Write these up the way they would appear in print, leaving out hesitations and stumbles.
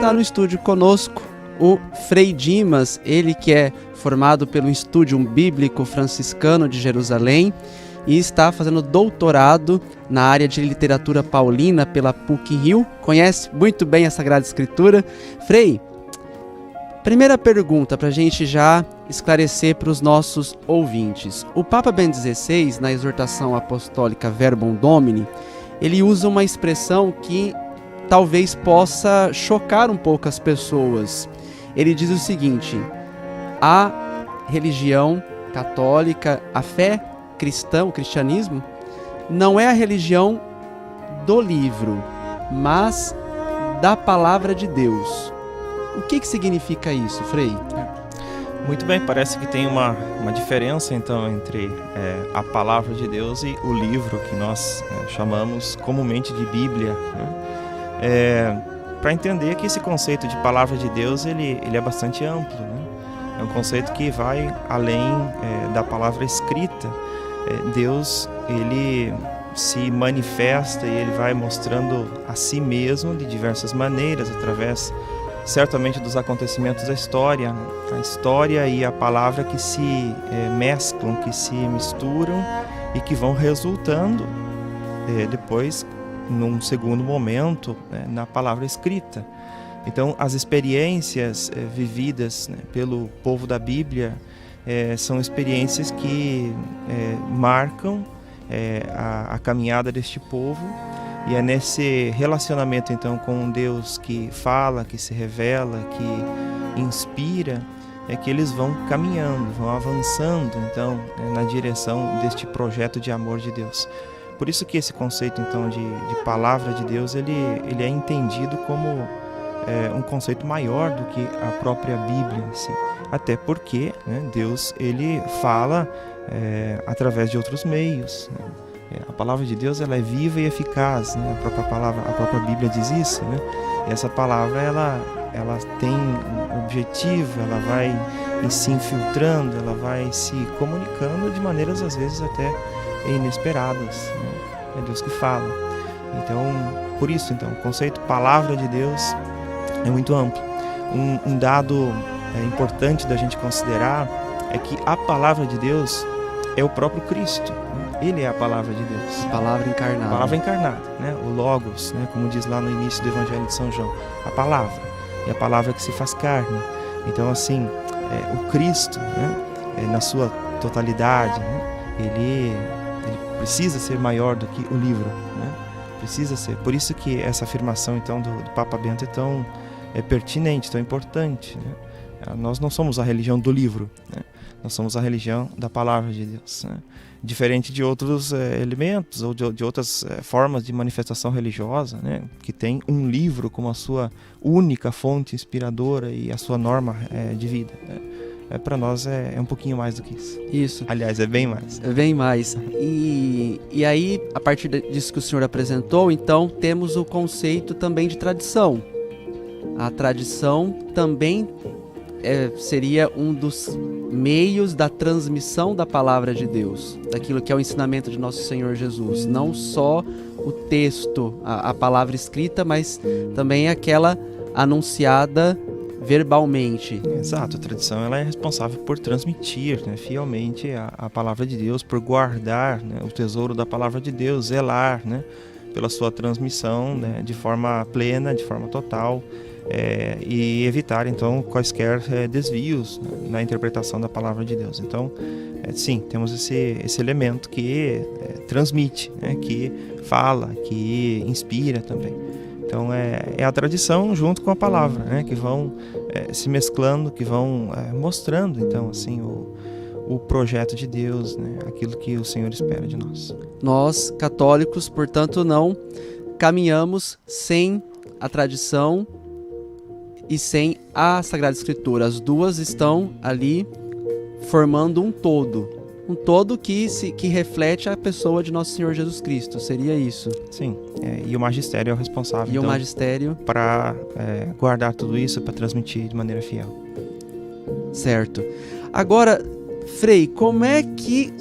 está no estúdio conosco o Frei Dimas, ele que é formado pelo Instituto Bíblico Franciscano de Jerusalém e está fazendo doutorado na área de literatura paulina pela PUC-Rio, conhece muito bem a Sagrada Escritura. Frei, primeira pergunta para a gente já esclarecer para os nossos ouvintes. O Papa Bento XVI, na exortação apostólica Verbum Domini, ele usa uma expressão que talvez possa chocar um pouco as pessoas. Ele diz o seguinte: a religião católica, a fé cristã, o cristianismo, não é a religião do livro, mas da palavra de Deus. O que significa isso, Frei? Muito bem, parece que tem uma diferença então entre a palavra de Deus e o livro que nós chamamos comumente de Bíblia, né? Para entender que esse conceito de palavra de Deus ele é bastante amplo, né? É um conceito que vai além da palavra escrita. Deus ele se manifesta e ele vai mostrando a si mesmo de diversas maneiras, através certamente dos acontecimentos da história, né? A história e a palavra que se mesclam, que se misturam e que vão resultando depois, num segundo momento, né, na palavra escrita. Então, as experiências vividas, né, pelo povo da Bíblia são experiências que marcam a caminhada deste povo. E é nesse relacionamento, então, com um Deus que fala, que se revela, que inspira, que eles vão caminhando, vão avançando, então, na direção deste projeto de amor de Deus. Por isso que esse conceito, então, de palavra de Deus, ele é entendido como um conceito maior do que a própria Bíblia em si. Até porque, né, Deus, ele fala através de outros meios, né? A palavra de Deus ela é viva e eficaz, né? A própria Bíblia diz isso, né? E essa palavra ela tem um objetivo, ela vai se infiltrando, ela vai se comunicando de maneiras às vezes até inesperadas, né? É Deus que fala. Então, por isso, então, o conceito palavra de Deus é muito amplo. Um dado importante da gente considerar é que a palavra de Deus é o próprio Cristo. Ele é a palavra de Deus. A palavra encarnada. A palavra encarnada, né? O Logos, né? Como diz lá no início do Evangelho de São João. A palavra. E a palavra que se faz carne. Então, assim, o Cristo, né? Na sua totalidade, né? Ele precisa ser maior do que o livro, né? Precisa ser. Por isso que essa afirmação, então, do Papa Bento é tão pertinente, tão importante, né? Nós não somos a religião do livro, né? Nós somos a religião da palavra de Deus, né? Diferente de outros elementos ou de outras formas de manifestação religiosa, né? Que tem um livro como a sua única fonte inspiradora e a sua norma de vida, né? Para nós é um pouquinho mais do que isso. Isso. Aliás, é bem mais. É bem mais. E aí, a partir disso que o senhor apresentou, então, temos o conceito também de tradição. A tradição também seria um dos meios da transmissão da palavra de Deus, daquilo que é o ensinamento de nosso Senhor Jesus. Não só o texto, a palavra escrita, mas também aquela anunciada verbalmente. Exato, a tradição ela é responsável por transmitir, né, fielmente a palavra de Deus, por guardar, né, o tesouro da palavra de Deus, zelar, né, pela sua transmissão, né, de forma plena, de forma total. E evitar, então, quaisquer desvios na interpretação da palavra de Deus. Então, sim, temos esse elemento que transmite, né, que fala, que inspira também. Então, é a tradição junto com a palavra, né, que vão se mesclando, que vão mostrando, então, assim, o projeto de Deus, né, aquilo que o Senhor espera de nós. Nós, católicos, portanto, não caminhamos sem a tradição e sem a Sagrada Escritura. As duas estão ali formando um todo que reflete a pessoa de Nosso Senhor Jesus Cristo. Seria isso? Sim, e o magistério é o responsável, então, o magistério para guardar tudo isso, para transmitir de maneira fiel. Certo. Agora, Frei, como é que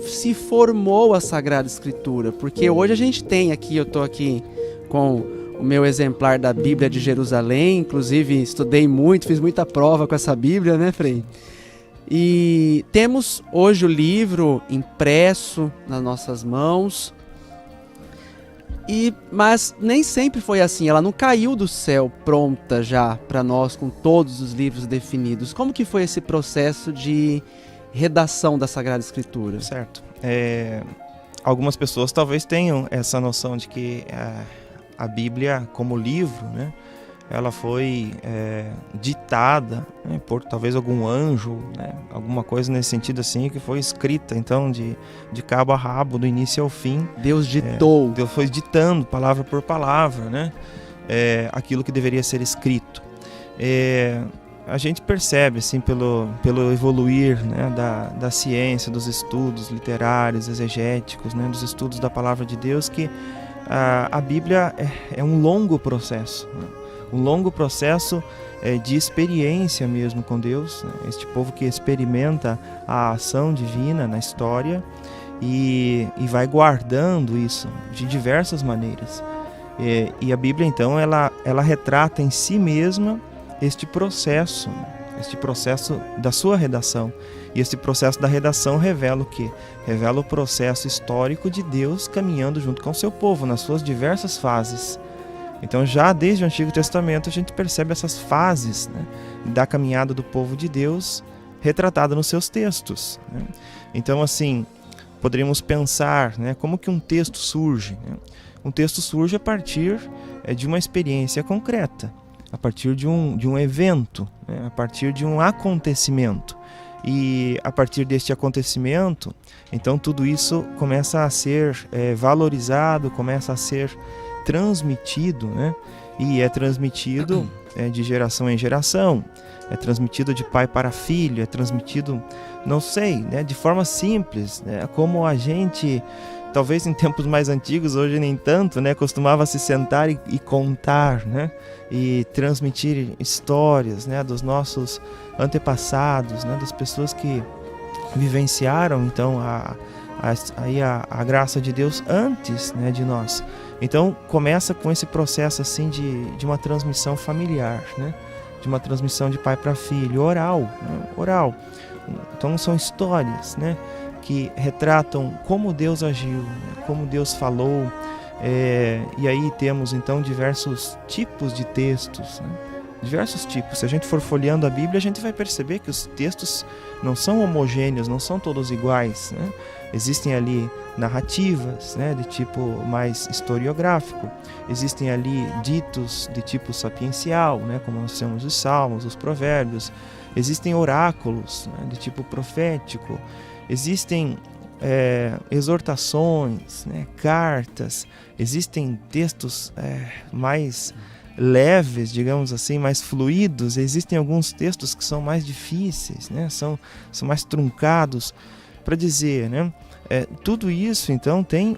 se formou a Sagrada Escritura? Porque hoje a gente tem aqui, eu estou aqui com o meu exemplar da Bíblia de Jerusalém, inclusive estudei muito, fiz muita prova com essa Bíblia, né, Frei? E temos hoje o livro impresso nas nossas mãos, mas nem sempre foi assim, ela não caiu do céu pronta já para nós, com todos os livros definidos. Como que foi esse processo de redação da Sagrada Escritura? Certo. Algumas pessoas talvez tenham essa noção de que a Bíblia como livro, né, ela foi ditada, né, por talvez algum anjo, né, alguma coisa nesse sentido assim, que foi escrita então de cabo a rabo, do início ao fim. Deus ditou. Deus foi ditando palavra por palavra, né, aquilo que deveria ser escrito. A gente percebe assim pelo evoluir, né, da ciência, dos estudos literários, exegéticos, né, dos estudos da palavra de Deus, que a Bíblia é um longo processo, né? Um longo processo de experiência mesmo com Deus, né? Este povo que experimenta a ação divina na história e vai guardando isso de diversas maneiras. E a Bíblia então ela retrata em si mesma este processo da sua redação. E esse processo da redação revela o quê? Revela o processo histórico de Deus caminhando junto com o seu povo nas suas diversas fases. Então já desde o Antigo Testamento a gente percebe essas fases, né, da caminhada do povo de Deus retratada nos seus textos, né? Então assim, poderíamos pensar, né, como que um texto surge, né? Um texto surge a partir de uma experiência concreta, a partir de um evento, né, a partir de um acontecimento. E a partir deste acontecimento, então tudo isso começa a ser valorizado, começa a ser transmitido, né? E é transmitido de geração em geração, é transmitido de pai para filho, é transmitido, não sei, né, de forma simples, né, como a gente, talvez em tempos mais antigos, hoje nem tanto, né, costumava se sentar e contar, né, e transmitir histórias, né, dos nossos antepassados, né, das pessoas que vivenciaram então a graça de Deus antes, né, de nós. Então começa com esse processo assim de uma transmissão familiar, né? De uma transmissão de pai para filho, oral, né? Oral. Então são histórias, né, que retratam como Deus agiu, né? Como Deus falou. E aí temos então diversos tipos de textos, né? Diversos tipos. Se a gente for folheando a Bíblia, a gente vai perceber que os textos não são homogêneos, não são todos iguais, né? Existem ali narrativas, né, de tipo mais historiográfico. Existem ali ditos de tipo sapiencial, né, como nós temos os salmos, os provérbios. Existem oráculos, né, de tipo profético. Existem exortações, né, cartas. Existem textos mais leves, digamos assim, mais fluidos. Existem alguns textos que são mais difíceis, né, são mais truncados, para dizer, né? Tudo isso então tem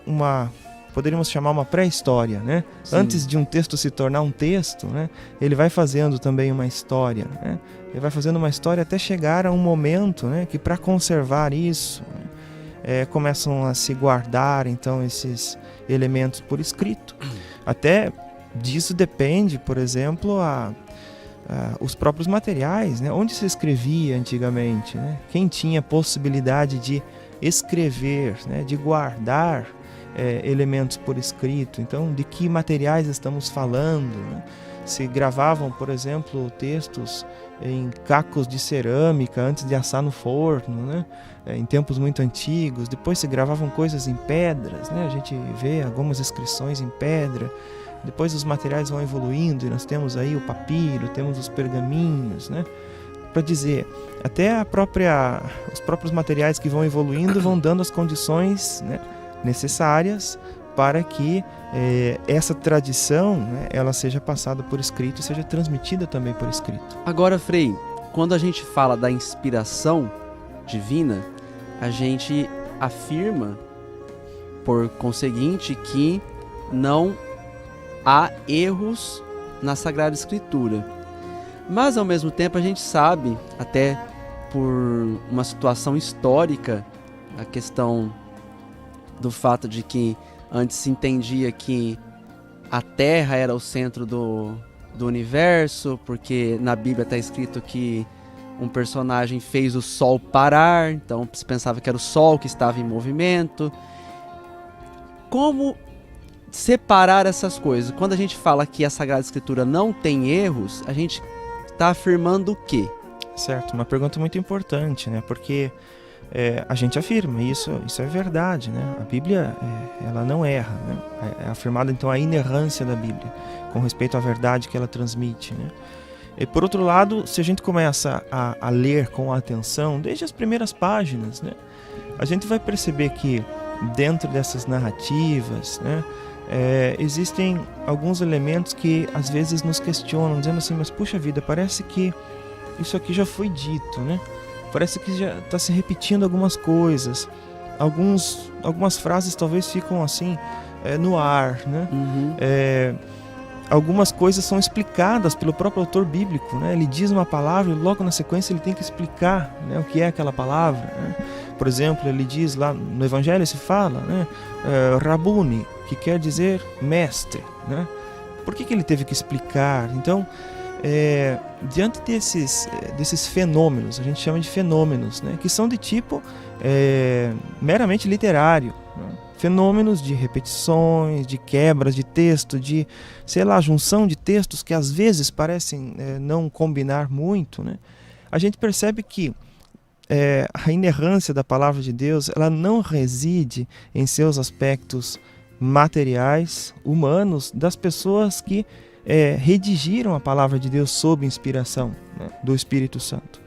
poderíamos chamar uma pré-história, né? Sim. Antes de um texto se tornar um texto, né, ele vai fazendo também uma história, né? Ele vai fazendo uma história até chegar a um momento, né, que para conservar isso, né, começam a se guardar então esses elementos por escrito. Até disso depende, por exemplo, os próprios materiais, né? Onde se escrevia antigamente, né? Quem tinha possibilidade de escrever, né? De guardar elementos por escrito. Então, de que materiais estamos falando, né? Se gravavam, por exemplo, textos em cacos de cerâmica antes de assar no forno, né? Em tempos muito antigos. Depois se gravavam coisas em pedras, né? A gente vê algumas inscrições em pedra. Depois os materiais vão evoluindo e nós temos aí o papiro, temos os pergaminhos, né? Para dizer, até os próprios materiais que vão evoluindo vão dando as condições, né, necessárias para que essa tradição, né, ela seja passada por escrito e seja transmitida também por escrito. Agora, Frei, quando a gente fala da inspiração divina, a gente afirma, por conseguinte, que não há erros na Sagrada Escritura. Mas, ao mesmo tempo, a gente sabe, até por uma situação histórica, a questão do fato de que antes se entendia que a Terra era o centro do universo, porque na Bíblia está escrito que um personagem fez o Sol parar, então se pensava que era o Sol que estava em movimento. Como separar essas coisas? Quando a gente fala que a Sagrada Escritura não tem erros, a gente está afirmando o quê? Certo, uma pergunta muito importante, né? Porque a gente afirma, isso é verdade, né? A Bíblia, ela não erra, né? É afirmada então a inerrância da Bíblia, com respeito à verdade que ela transmite, né? E por outro lado, se a gente começa a ler com atenção, desde as primeiras páginas, né? A gente vai perceber que dentro dessas narrativas, né? Existem alguns elementos que às vezes nos questionam, dizendo assim, mas puxa vida, parece que isso aqui já foi dito, né? Parece que já está se repetindo algumas coisas. Algumas frases talvez ficam assim, no ar, né? Uhum. Algumas coisas são explicadas pelo próprio autor bíblico, né? Ele diz uma palavra e logo na sequência ele tem que explicar, né, o que é aquela palavra, né? Por exemplo, ele diz lá no Evangelho, se fala, né, Rabuni, que quer dizer mestre, né? Por que ele teve que explicar? Então, diante desses fenômenos, a gente chama de fenômenos, né, que são de tipo meramente literário, né? Fenômenos de repetições, de quebras de texto, de, sei lá, junção de textos que às vezes parecem não combinar muito, né? A gente percebe que a inerrância da palavra de Deus, ela não reside em seus aspectos materiais, humanos, das pessoas que redigiram a palavra de Deus sob inspiração, né, do Espírito Santo.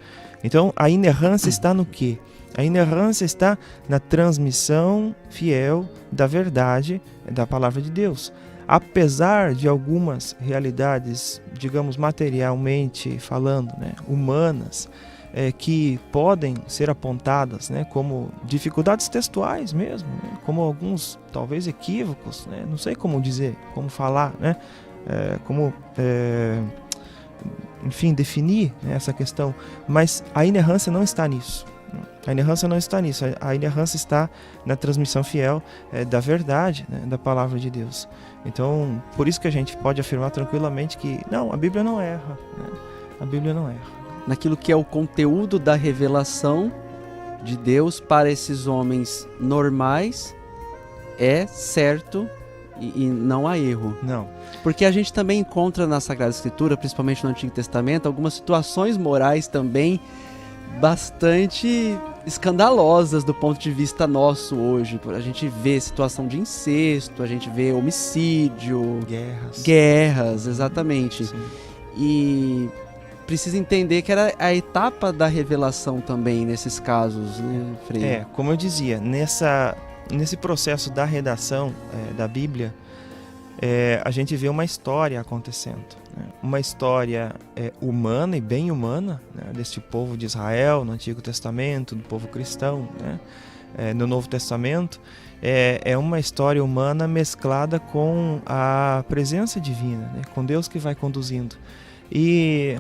Então, a inerrância está no quê? A inerrância está na transmissão fiel da verdade da palavra de Deus. Apesar de algumas realidades, digamos, materialmente falando, né, humanas, que podem ser apontadas, né, como dificuldades textuais mesmo, né, como alguns, talvez, equívocos, né, não sei como dizer, como falar, né, enfim, definir, né, essa questão, mas a inerrância não está nisso. A inerrância não está nisso, a inerrância está na transmissão fiel da verdade, né, da palavra de Deus. Então, por isso que a gente pode afirmar tranquilamente que, não, a Bíblia não erra, né? A Bíblia não erra. Naquilo que é o conteúdo da revelação de Deus para esses homens normais, é certo e não há erro. Não. Porque a gente também encontra na Sagrada Escritura, principalmente no Antigo Testamento, algumas situações morais também bastante escandalosas do ponto de vista nosso hoje. A gente vê situação de incesto, a gente vê homicídio, guerras, exatamente. Sim. E precisa entender que era a etapa da revelação também nesses casos, né, Frei? Como eu dizia, nesse processo da redação da Bíblia, a gente vê uma história acontecendo, né? Uma história humana e bem humana, né? Deste povo de Israel no Antigo Testamento, do povo cristão, né? No Novo Testamento, é uma história humana mesclada com a presença divina, né? Com Deus que vai conduzindo. E,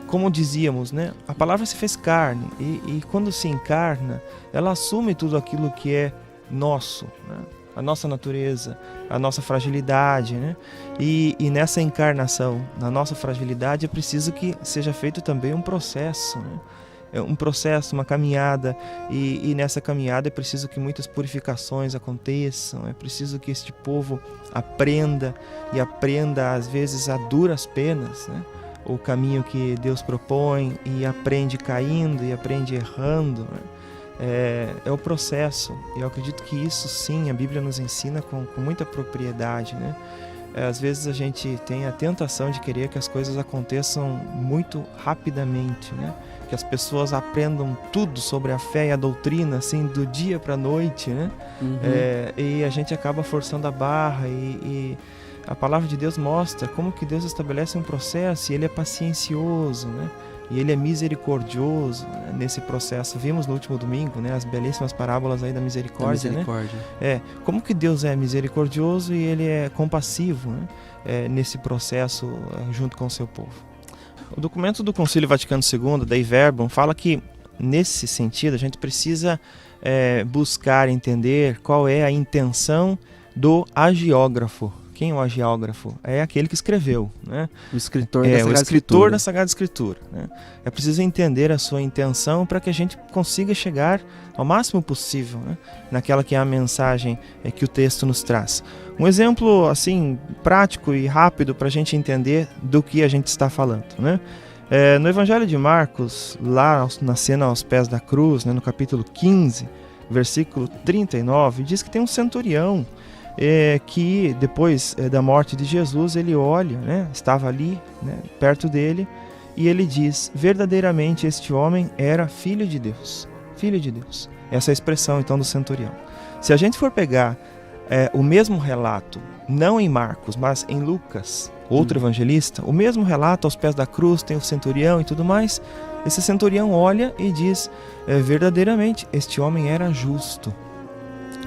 como dizíamos, né? A palavra se fez carne e quando se encarna, ela assume tudo aquilo que é nosso, né? A nossa natureza, a nossa fragilidade, né? E nessa encarnação, na nossa fragilidade, é preciso que seja feito também um processo, né? Um processo, uma caminhada, e nessa caminhada é preciso que muitas purificações aconteçam, é preciso que este povo aprenda, e aprenda às vezes a duras penas, né, o caminho que Deus propõe, e aprende caindo, e aprende errando, né? É o processo, e eu acredito que isso sim a Bíblia nos ensina com muita propriedade, né? Às vezes a gente tem a tentação de querer que as coisas aconteçam muito rapidamente, né? Que as pessoas aprendam tudo sobre a fé e a doutrina, assim, do dia para a noite, né? Uhum. E a gente acaba forçando a barra, e a palavra de Deus mostra como que Deus estabelece um processo, e Ele é paciencioso, né? E Ele é misericordioso, né, nesse processo. Vimos no último domingo, né, as belíssimas parábolas aí da misericórdia, né? Como que Deus é misericordioso e Ele é compassivo, né, nesse processo junto com o seu povo. O documento do Concílio Vaticano II, Dei Verbum, fala que, nesse sentido, a gente precisa buscar entender qual é a intenção do agiógrafo, Quem é o agiógrafo? É aquele que escreveu, né? O escritor da Sagrada Escritura. Né? É preciso entender a sua intenção para que a gente consiga chegar ao máximo possível, né? Naquela que é a mensagem que o texto nos traz. Um exemplo assim prático e rápido para a gente entender do que a gente está falando, né? No Evangelho de Marcos, lá na cena aos pés da cruz, né, no capítulo 15, versículo 39, diz que tem um centurião que depois da morte de Jesus, ele olha, né, estava ali, né, perto dele, e ele diz: verdadeiramente este homem era filho de Deus. Filho de Deus. Essa é a expressão então do centurião. Se a gente for pegar o mesmo relato, não em Marcos, mas em Lucas, outro evangelista, o mesmo relato aos pés da cruz, tem o centurião e tudo mais, esse centurião olha e diz: verdadeiramente este homem era justo.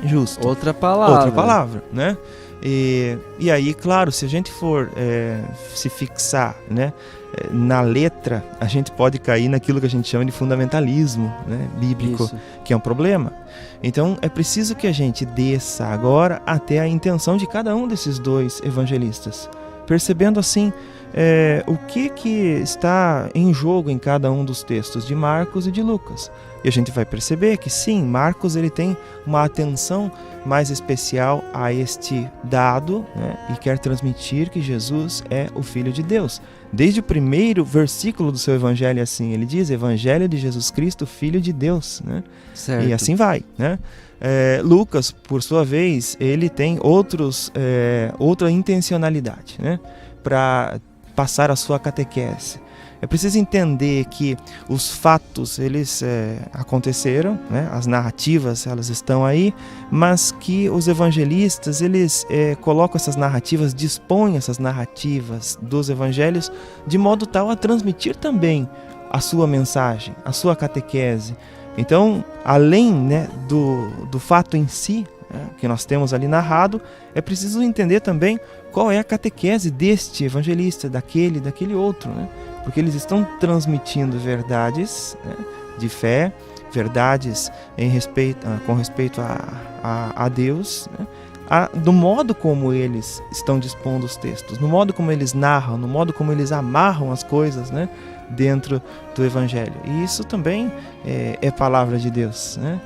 Justo. Outra palavra, né? E aí, claro, se a gente for se fixar, né, na letra, a gente pode cair naquilo que a gente chama de fundamentalismo, né, bíblico. Isso. Que é um problema. Então é preciso que a gente desça agora até a intenção de cada um desses dois evangelistas, percebendo assim o que está em jogo em cada um dos textos de Marcos e de Lucas. E a gente vai perceber que sim, Marcos ele tem uma atenção mais especial a este dado, né, e quer transmitir que Jesus é o Filho de Deus. Desde o primeiro versículo do seu evangelho, assim, ele diz: Evangelho de Jesus Cristo, Filho de Deus, né? Certo. E assim vai, né? Lucas, por sua vez, ele tem outra intencionalidade, né, para passar a sua catequese. É preciso entender que os fatos, eles aconteceram, né? As narrativas, elas estão aí, mas que os evangelistas, eles colocam essas narrativas, dispõem essas narrativas dos evangelhos de modo tal a transmitir também a sua mensagem, a sua catequese. Então, além, né, do fato em si, né, que nós temos ali narrado, é preciso entender também qual é a catequese deste evangelista, daquele outro, né? Porque eles estão transmitindo verdades, né, de fé, verdades com respeito a Deus, né, do modo como eles estão dispondo os textos, no modo como eles narram, no modo como eles amarram as coisas, né, dentro do Evangelho. E isso também é palavra de Deus, né?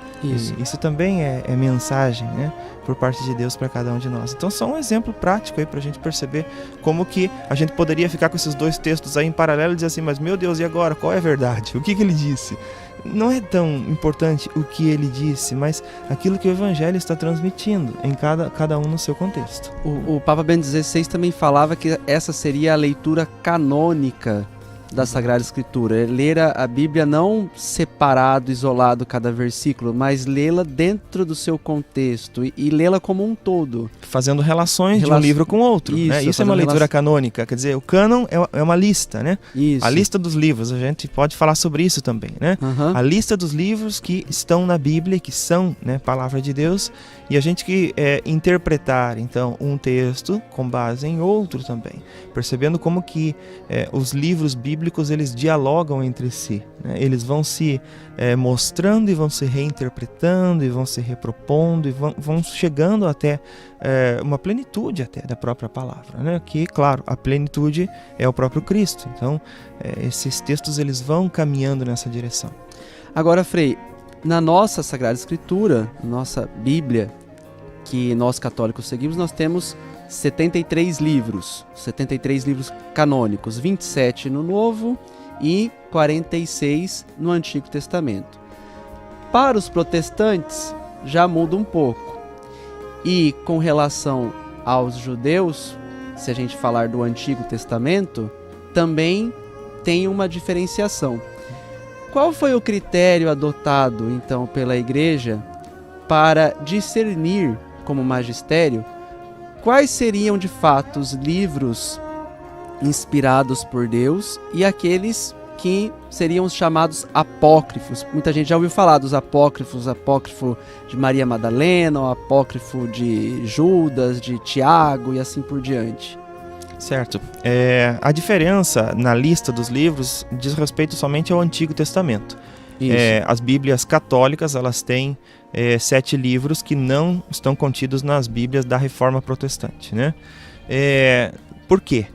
Isso também é mensagem, né, por parte de Deus para cada um de nós. Então só um exemplo prático aí para a gente perceber como que a gente poderia ficar com esses dois textos aí em paralelo e dizer assim: mas meu Deus, e agora? Qual é a verdade? O que ele disse? Não é tão importante o que ele disse, mas aquilo que o Evangelho está transmitindo em cada um no seu contexto. O Papa Bento XVI também falava que essa seria a leitura canônica da Sagrada Escritura, ler a Bíblia não separado, isolado cada versículo, mas lê-la dentro do seu contexto e lê-la como um todo. Fazendo relações de um livro com outro. Isso é uma leitura canônica, quer dizer, o cânon é uma lista, né? Isso. A lista dos livros, a gente pode falar sobre isso também, né? Uhum. A lista dos livros que estão na Bíblia, que são, né, palavra de Deus, e a gente que interpretar, então, um texto com base em outro também, percebendo como que os livros bíblicos eles dialogam entre si, né? Eles vão se mostrando e vão se reinterpretando e vão se repropondo e vão chegando até uma plenitude até da própria palavra, né? Que, claro, a plenitude é o próprio Cristo. Então, esses textos eles vão caminhando nessa direção. Agora, Frei, na nossa Sagrada Escritura, nossa Bíblia, que nós católicos seguimos, nós temos 73 livros canônicos, 27 no Novo e 46 no Antigo Testamento. Para os protestantes já muda um pouco. E com relação aos judeus, se a gente falar do Antigo Testamento, também tem uma diferenciação. Qual foi o critério adotado então pela Igreja para discernir como magistério quais seriam de fato os livros inspirados por Deus e aqueles que seriam os chamados apócrifos? Muita gente já ouviu falar dos apócrifos, apócrifo de Maria Madalena, o apócrifo de Judas, de Tiago e assim por diante. Certo. A diferença na lista dos livros diz respeito somente ao Antigo Testamento. As Bíblias católicas, elas têm 7 livros que não estão contidos nas Bíblias da Reforma Protestante, né? Por quê?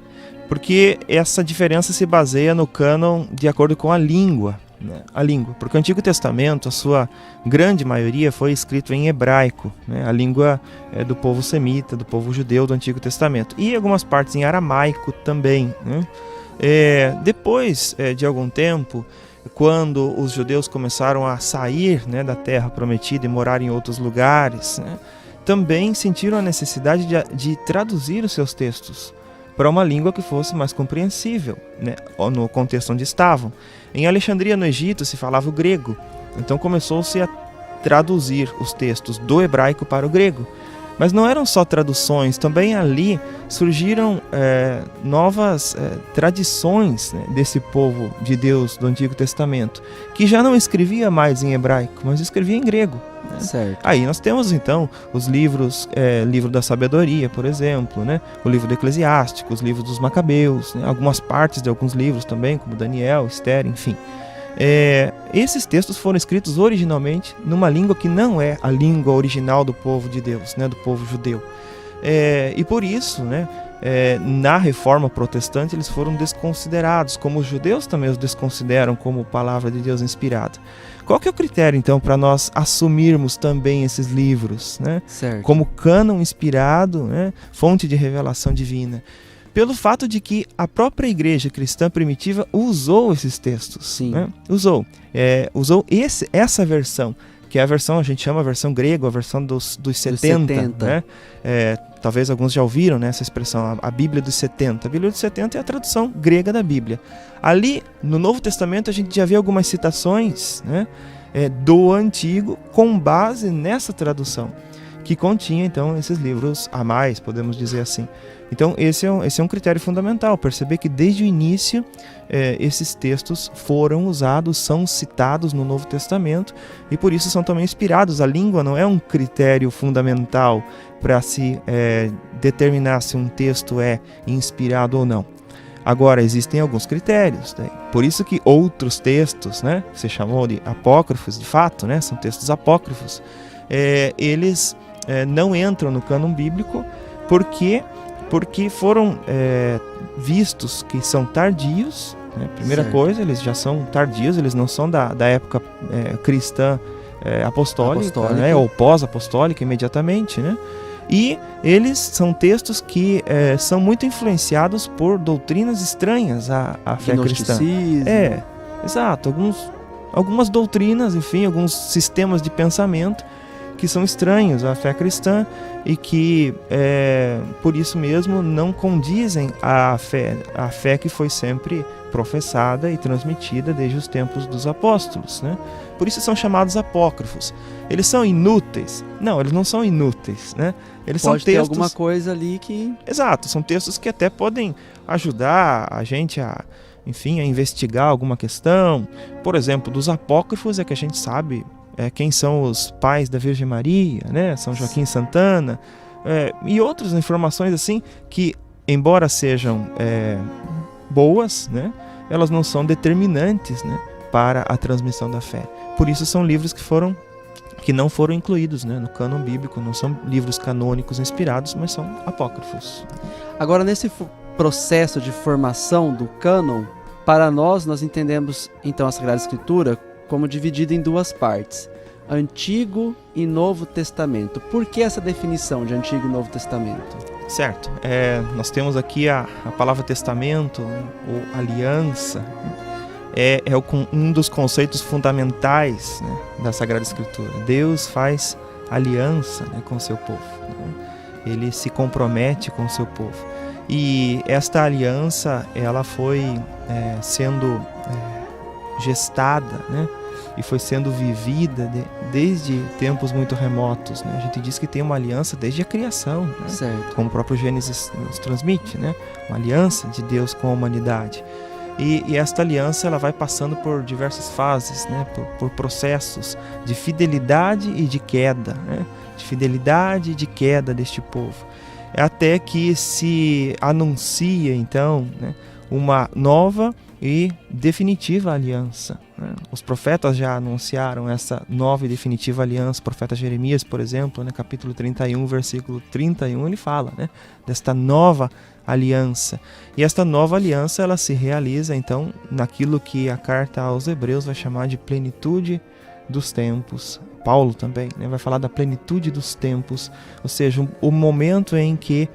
Porque essa diferença se baseia no cânon de acordo com a língua, né? A língua, porque o Antigo Testamento, a sua grande maioria, foi escrito em hebraico, né? A língua do povo semita, do povo judeu do Antigo Testamento, e algumas partes em aramaico também, né? Depois de algum tempo, quando os judeus começaram a sair, né, da terra prometida e morar em outros lugares, né, também sentiram a necessidade de traduzir os seus textos para uma língua que fosse mais compreensível, né, no contexto onde estavam. Em Alexandria, no Egito, se falava o grego, então começou-se a traduzir os textos do hebraico para o grego. Mas não eram só traduções, também ali surgiram novas tradições, né, desse povo de Deus do Antigo Testamento, que já não escrevia mais em hebraico, mas escrevia em grego. Né? Certo. Aí nós temos então os livros, livro da sabedoria, por exemplo, né? O livro do Eclesiástico, os livros dos Macabeus, né? Algumas partes de alguns livros também, como Daniel, Esther, enfim. Esses textos foram escritos originalmente numa língua que não é a língua original do povo de Deus, né, do povo judeu. E por isso, né, na Reforma Protestante, eles foram desconsiderados, como os judeus também os desconsideram como palavra de Deus inspirada. Qual que é o critério, então, para nós assumirmos também esses livros, né, como cânon inspirado, né, fonte de revelação divina? Pelo fato de que a própria igreja cristã primitiva usou esses textos. Sim. Né? Usou essa versão, que é a versão, a gente chama a versão grega, a versão dos 70. Né? Talvez alguns já ouviram, né, essa expressão, a Bíblia dos 70. A Bíblia dos 70 é a tradução grega da Bíblia. Ali, no Novo Testamento, a gente já vê algumas citações, né, do Antigo com base nessa tradução, que continha, então, esses livros a mais, podemos dizer assim. Então, esse é um critério fundamental, perceber que desde o início esses textos foram usados, são citados no Novo Testamento e por isso são também inspirados. A língua não é um critério fundamental para se determinar se um texto é inspirado ou não. Agora, existem alguns critérios, né? Por isso que outros textos, né, que você chamou de apócrifos, de fato, né, são textos apócrifos, eles não entram no cânon bíblico porque foram vistos que são tardios, né? Primeira coisa, eles já são tardios, eles não são da época cristã apostólica. Né? Ou pós-apostólica imediatamente, né? E eles são textos que são muito influenciados por doutrinas estranhas à fé cristã. Exato, algumas doutrinas, enfim, alguns sistemas de pensamento que são estranhos à fé cristã e que, por isso mesmo, não condizem à fé que foi sempre professada e transmitida desde os tempos dos apóstolos, né? Por isso são chamados apócrifos. Eles são inúteis? Não, eles não são inúteis, né? Eles Pode são textos... ter alguma coisa ali que... Exato, são textos que até podem ajudar a gente a investigar alguma questão. Por exemplo, dos apócrifos é que a gente sabe quem são os pais da Virgem Maria, né? São Joaquim e Santana, e outras informações assim que, embora sejam boas, né? Elas não são determinantes, né, para a transmissão da fé. Por isso são livros que não foram incluídos, né, no cânon bíblico, não são livros canônicos inspirados, mas são apócrifos. Agora, nesse processo de formação do cânon, para nós entendemos então a Sagrada Escritura como dividida em duas partes, Antigo e Novo Testamento. Por que essa definição de Antigo e Novo Testamento? Certo, nós temos aqui a palavra testamento, ou aliança, um dos conceitos fundamentais, né, da Sagrada Escritura. Deus faz aliança, né, com o seu povo, né? Ele se compromete com o seu povo. E esta aliança, ela foi sendo gestada, né, e foi sendo vivida desde tempos muito remotos, né? A gente diz que tem uma aliança desde a criação, né? Certo. Como o próprio Gênesis nos transmite, né? Uma aliança de Deus com a humanidade. E esta aliança, ela vai passando por diversas fases, né? Por processos de fidelidade e de queda, né? De fidelidade e de queda deste povo. Até que se anuncia, então, né, uma nova e definitiva aliança, né? Os profetas já anunciaram essa nova e definitiva aliança. O profeta Jeremias, por exemplo, né, capítulo 31, versículo 31, ele fala, né, desta nova aliança. E esta nova aliança, ela se realiza então naquilo que a carta aos Hebreus vai chamar de plenitude dos tempos. Paulo também, né, vai falar da plenitude dos tempos, ou seja, o momento em que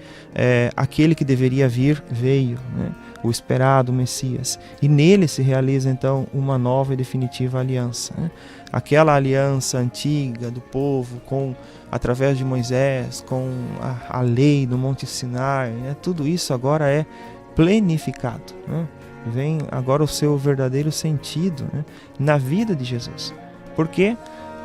aquele que deveria vir veio, né, o esperado Messias, e nele se realiza então uma nova e definitiva aliança, né? Aquela aliança antiga do povo através de Moisés, com a lei do Monte Sinai, né? Tudo isso agora é plenificado, né? Vem agora o seu verdadeiro sentido, né, na vida de Jesus. Por quê?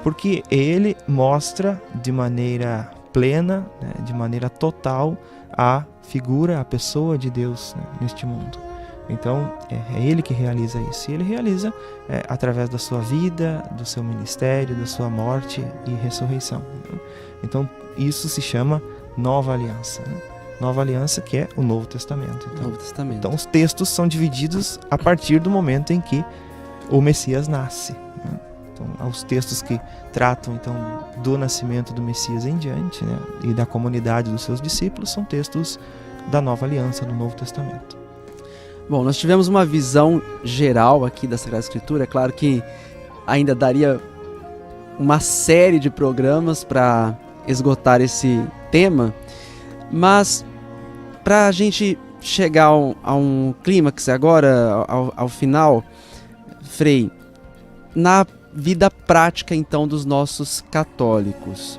Porque ele mostra de maneira plena, né, de maneira total, a figura, a pessoa de Deus, né, neste mundo. Então é ele que realiza isso. E ele realiza através da sua vida, do seu ministério, da sua morte e ressurreição, né? Então isso se chama nova aliança, né? Nova aliança, que é o Novo Testamento. Então os textos são divididos a partir do momento em que o Messias nasce, né? Então, os textos que tratam então do nascimento do Messias em diante, né, e da comunidade dos seus discípulos, são textos da Nova Aliança, do Novo Testamento. Bom, nós tivemos uma visão geral aqui da Sagrada Escritura. É claro que ainda daria uma série de programas para esgotar esse tema, mas para a gente chegar a um clímax agora, ao final, Frei, na vida prática, então, dos nossos católicos.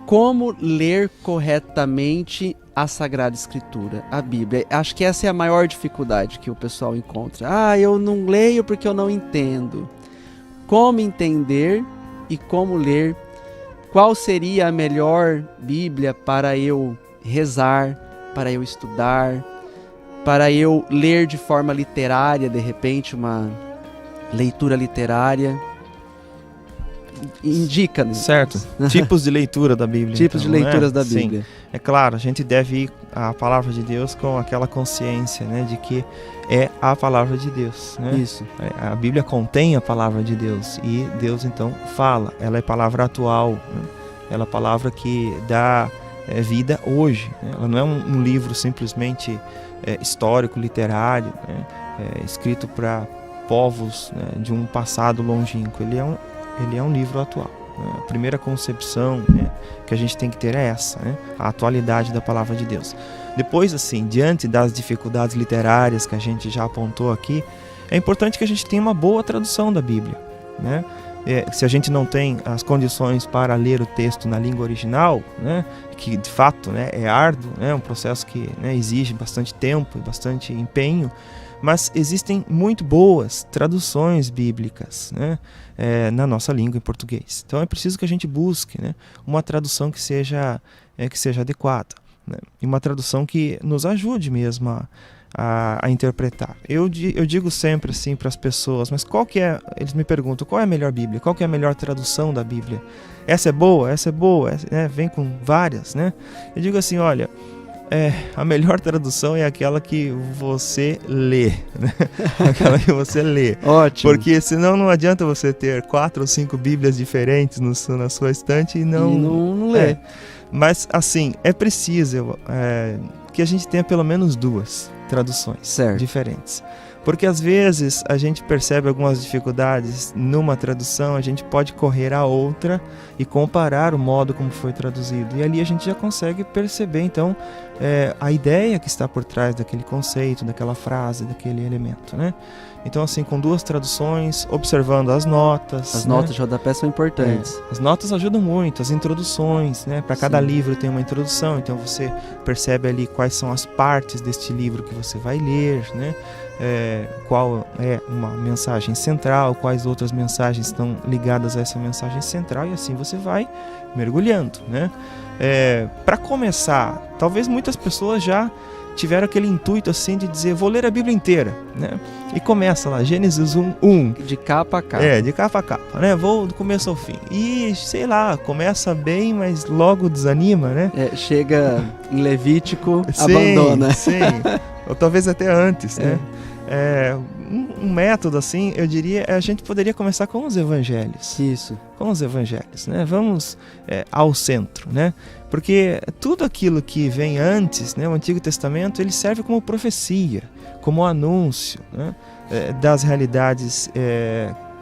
Como ler corretamente a Sagrada Escritura, a Bíblia? Acho que essa é a maior dificuldade que o pessoal encontra. Eu não leio porque eu não entendo. Como entender e como ler? Qual seria a melhor Bíblia para eu rezar, para eu estudar, para eu ler de forma literária, de repente, uma leitura literária? Indica-nos. Certo. Tipos de leitura da Bíblia. Tipos de leituras da Bíblia. Sim. É claro, a gente deve ir à palavra de Deus com aquela consciência, né, de que é a palavra de Deus, né? Isso. A Bíblia contém a palavra de Deus e Deus então fala. Ela é palavra atual, né? Ela é palavra que dá vida hoje, né? Ela não é um livro simplesmente histórico, literário, né? Escrito para povos, né, de um passado longínquo. Ele é um livro atual, né? A primeira concepção, né, que a gente tem que ter é essa, né? A atualidade da palavra de Deus. Depois, assim, diante das dificuldades literárias que a gente já apontou aqui, é importante que a gente tenha uma boa tradução da Bíblia, né? Se a gente não tem as condições para ler o texto na língua original, né, que de fato, né, é árduo, né, um processo que, né, exige bastante tempo e bastante empenho, mas existem muito boas traduções bíblicas, né, na nossa língua em português. Então é preciso que a gente busque, né, uma tradução que seja adequada, né, e uma tradução que nos ajude mesmo a interpretar. Eu digo sempre assim para as pessoas, mas eles me perguntam, qual é a melhor Bíblia? Qual que é a melhor tradução da Bíblia? Essa é boa, vem com várias, né? Eu digo assim, olha, a melhor tradução é aquela que você lê, né? Aquela que você lê. Ótimo. Porque senão não adianta você ter 4 ou 5 Bíblias diferentes na sua estante e não ler. Mas assim, é preciso que a gente tenha pelo menos 2 traduções diferentes. Porque às vezes a gente percebe algumas dificuldades numa tradução, a gente pode correr a outra e comparar o modo como foi traduzido. E ali a gente já consegue perceber, então, a ideia que está por trás daquele conceito, daquela frase, daquele elemento, né? Então, assim, com 2 traduções, observando as notas. As notas de rodapé são importantes. As notas ajudam muito, as introduções, né? Para cada livro tem uma introdução, então você percebe ali quais são as partes deste livro que você vai ler, né? Qual é uma mensagem central, quais outras mensagens estão ligadas a essa mensagem central, e assim você vai mergulhando, né? Para começar, talvez muitas pessoas já tiveram aquele intuito assim de dizer, vou ler a Bíblia inteira, né? E começa lá, Gênesis 1. De capa a capa. De capa a capa, né? Vou do começo ao fim. E, sei lá, começa bem, mas logo desanima, né? Chega em Levítico, abandona. Sim. ou talvez até antes, né? Um método, assim, eu diria, a gente poderia começar com os evangelhos. Isso. Com os evangelhos, né? Vamos ao centro, né? Porque tudo aquilo que vem antes, né? O Antigo Testamento, ele serve como profecia, como anúncio, né? Das realidades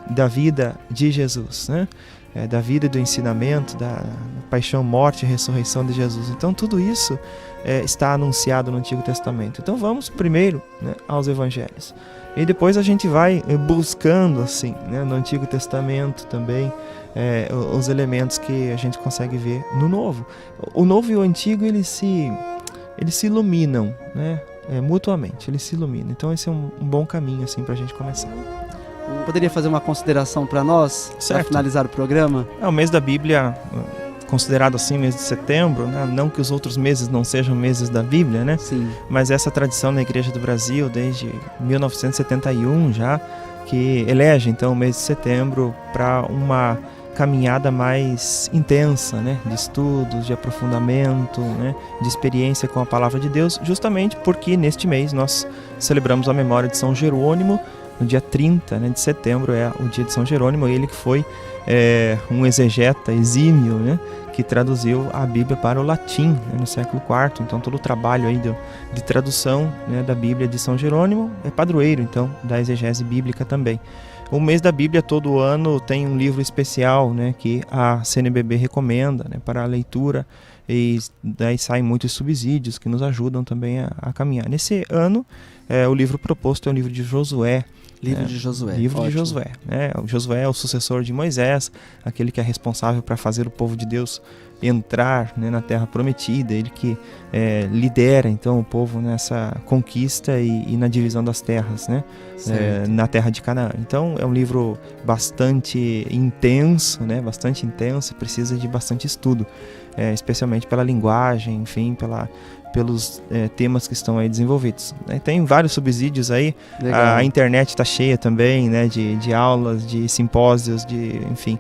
da vida de Jesus, né? Da vida e do ensinamento, da paixão, morte e ressurreição de Jesus. Então tudo isso está anunciado no Antigo Testamento. Então vamos primeiro, né, aos evangelhos. E depois a gente vai buscando, assim, né, no Antigo Testamento também, os elementos que a gente consegue ver no Novo. O Novo e o Antigo, eles se iluminam, né, mutuamente, eles se iluminam. Então esse é um bom caminho, assim, para a gente começar. Poderia fazer uma consideração para nós, para finalizar o programa? O mês da Bíblia, considerado assim, mês de setembro, né? Não que os outros meses não sejam meses da Bíblia, né? Sim. Mas essa tradição na Igreja do Brasil, desde 1971 já, que elege então o mês de setembro para uma caminhada mais intensa, né? De estudos, de aprofundamento, né? De experiência com a Palavra de Deus, justamente porque neste mês nós celebramos a memória de São Jerônimo. No dia 30, né, de setembro é o dia de São Jerônimo, ele que foi um exegeta exímio, né, que traduziu a Bíblia para o latim, né, no século IV. Então todo o trabalho aí de tradução, né, da Bíblia de São Jerônimo é padroeiro, então, da exegese bíblica também. O mês da Bíblia todo ano tem um livro especial, né, que a CNBB recomenda, né, para a leitura, e daí saem muitos subsídios que nos ajudam também a caminhar. Nesse ano, o livro proposto é o livro de Josué. Livro de Josué. Livro Ótimo. de Josué. O Josué é o sucessor de Moisés, aquele que é responsável para fazer o povo de Deus entrar, né, na Terra Prometida, ele que lidera então o povo nessa conquista e na divisão das terras, né, na Terra de Canaã. Então é um livro bastante intenso, né, bastante intenso, e precisa de bastante estudo, especialmente pela linguagem, enfim, pelos temas que estão aí desenvolvidos. Tem vários subsídios aí. A internet está cheia também, né, de aulas, de simpósios, enfim.